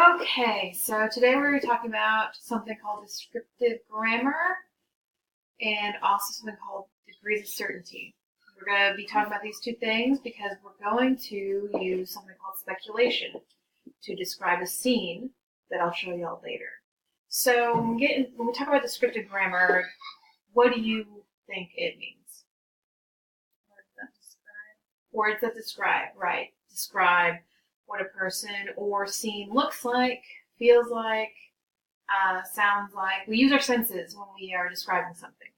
Okay, so today we're going to be talking about something called descriptive grammar and also something called degrees of certainty. We're going to be talking about these two things because we're going to use something called speculation to describe a scene that I'll show y'all later. So when we talk about descriptive grammar, what do you think it means? Words that describe, right. Describe what a person or scene looks like, feels like, sounds like. We use our senses when we are describing something.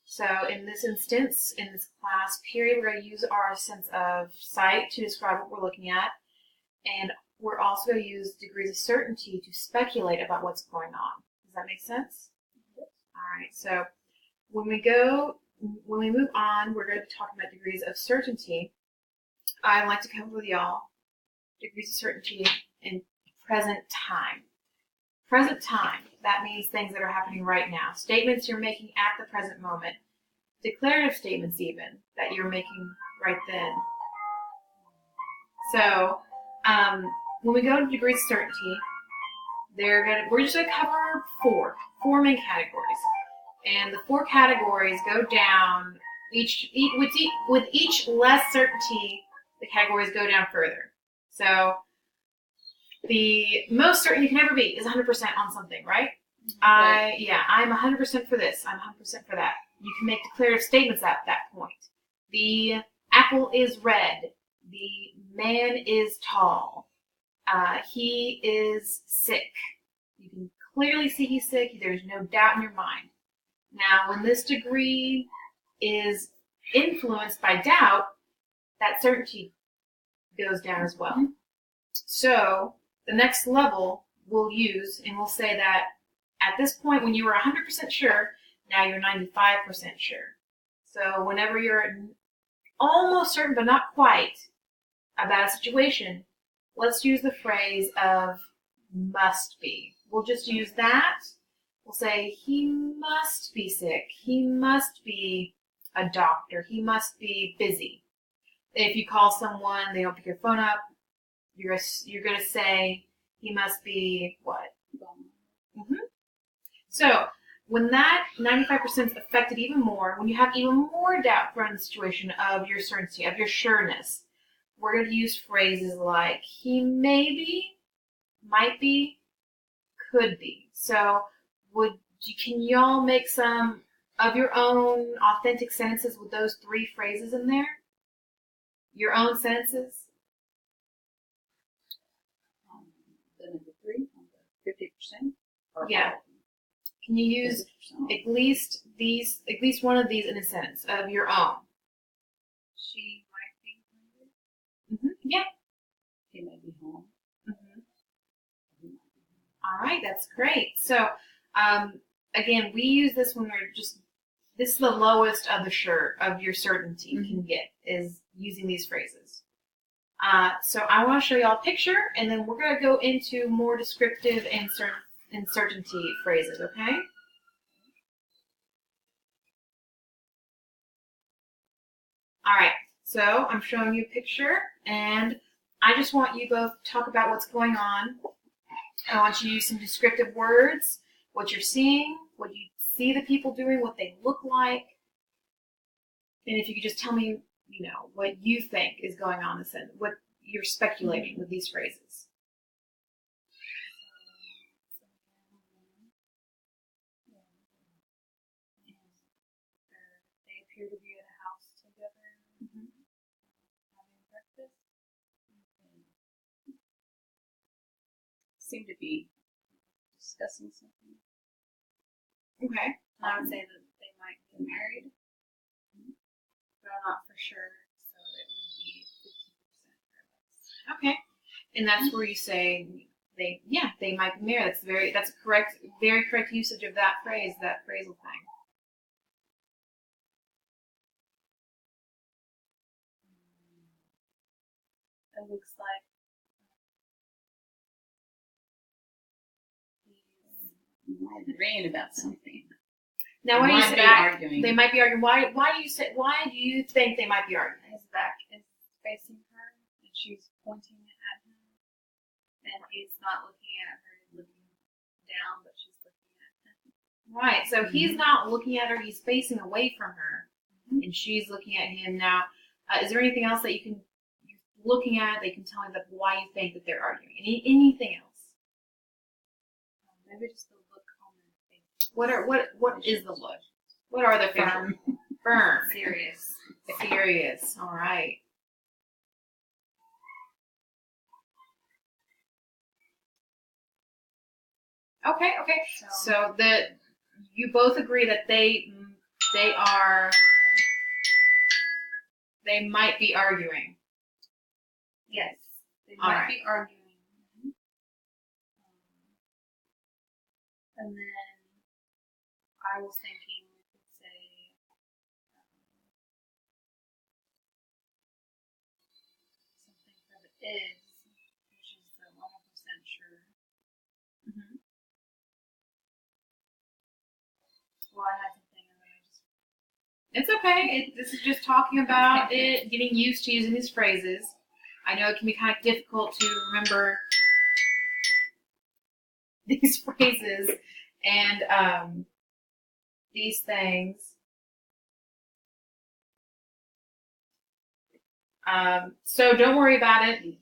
So in this instance, in this class period, we're going to use our sense of sight to describe what we're looking at. And we're also going to use degrees of certainty to speculate about what's going on. Does that make sense? Yes. All right, so when we move on, we're going to be talking about degrees of certainty. I'd like to cover with y'all degrees of certainty in present time. Present time, that means things that are happening right now. Statements you're making at the present moment. Declarative statements even, that you're making right then. So, when we go to degrees of certainty, we're just going to cover four main categories. And the four categories go down, with each less certainty, the categories go down further. So the most certain you can ever be is 100% on something, right? I'm 100% for this. I'm 100% for that. You can make declarative statements at that point. The apple is red. The man is tall. He is sick. You can clearly see he's sick. There's no doubt in your mind. Now, when this degree is influenced by doubt, that certainty goes down as well. Mm-hmm. So the next level we'll use, and we'll say that at this point when you were 100% sure, now you're 95% sure. So whenever you're almost certain but not quite about a situation, let's use the phrase of must be. We'll just use that. We'll say he must be sick. He must be a doctor. He must be busy. If you call someone, they don't pick your phone up, you're going to say he must be what? Mm-hmm. So when that 95% is affected even more, when you have even more doubt around the situation of your certainty, of your sureness, we're going to use phrases like he may be, might be, could be. So can y'all make some of your own authentic sentences with those three phrases in there? Your own sentences? The number 3, 50%? Yeah. Can you use at least one of these in a sentence of your own? She might be hungry. Mm-hmm. Yeah. He may be home. Mm-hmm. All right, that's great. So, again, we use this when we're this is the lowest of your certainty you can get, is using these phrases. So I want to show y'all a picture, and then we're going to go into more descriptive and certainty phrases, okay? All right, so I'm showing you a picture, and I just want you both to talk about what's going on. I want you to use some descriptive words, what you're seeing, what you see the people doing, what they look like. And if you could just tell me, what you think is going on, what you're speculating with these phrases. They appear to be at a house together, having breakfast. Seem to be discussing something. Okay. I would say that they might be married, but I'm not for sure, so it would be 50% or less. Okay. And that's where you say they might be married. That's a very correct usage of that phrasal thing. It looks like he's agreeing about something. Now, why do you say arguing? They might be arguing. Why do you think they might be arguing? His back is facing her, and she's pointing at him, and he's not looking at her, he's looking down, but she's looking at him. Right. So he's not looking at her. He's facing away from her, and she's looking at him. Now, is there anything else that you're looking at that you can tell me that why you think that they're arguing? Anything else? Maybe just the look on their face. What is the look? What are the facial? Firm. Serious. Serious. All right. Okay. So you both agree that they might be arguing. Yes, they All might right. be arguing. And then I was thinking we could say something for the is, which is the 100% sure. Mm-hmm. Well, I had something and then I just. It's okay. This is just talking about it, getting used to using these phrases. I know it can be kind of difficult to remember these phrases and these things. So don't worry about it.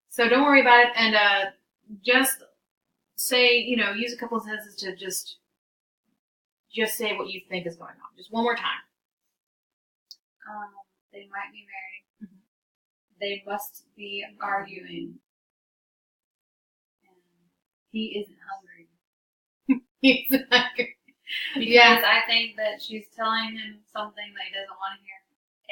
So don't worry about it, and just say, use a couple of sentences to just say what you think is going on. Just one more time. They might be married. Mm-hmm. They must be arguing. And he isn't hungry. He's hungry. Because I think that she's telling him something that he doesn't want to hear.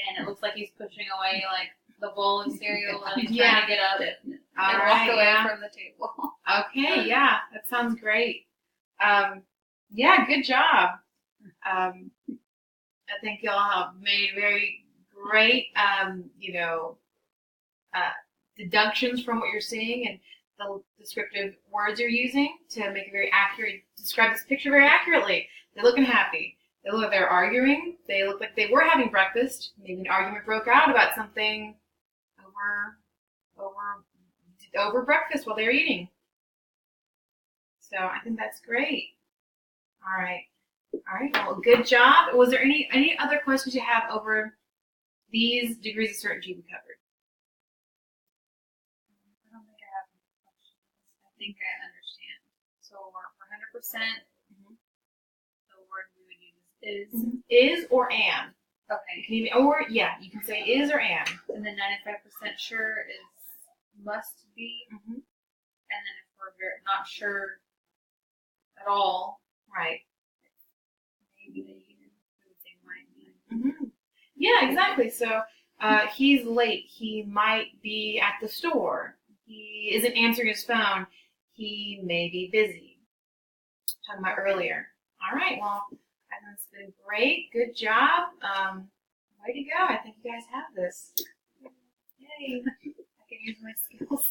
And it looks like he's pushing away like the bowl of cereal and he's trying to get up and walk away from the table. Okay, yeah, that sounds great. Yeah, good job. I think y'all have made very great, deductions from what you're seeing and the descriptive words you're using to make it very accurate, describe this picture very accurately. They're looking happy. They look like they're arguing. They look like they were having breakfast. Maybe an argument broke out about something over breakfast while they were eating. So I think that's great. All right. Well, good job. Was there any other questions you have over these degrees of certainty we covered? I don't think I have any questions. I think I understand. So for 100%, the word we would use is. Is or am. Okay. You can say is or am. And then 95% sure is must be. And then if we're not sure at all, right? Maybe we would say might be. Yeah, exactly. So he's late. He might be at the store. He isn't answering his phone. He may be busy. Talking about earlier. All right. Well, I think it's been great. Good job. Way to go. I think you guys have this. Yay. I can use my skills.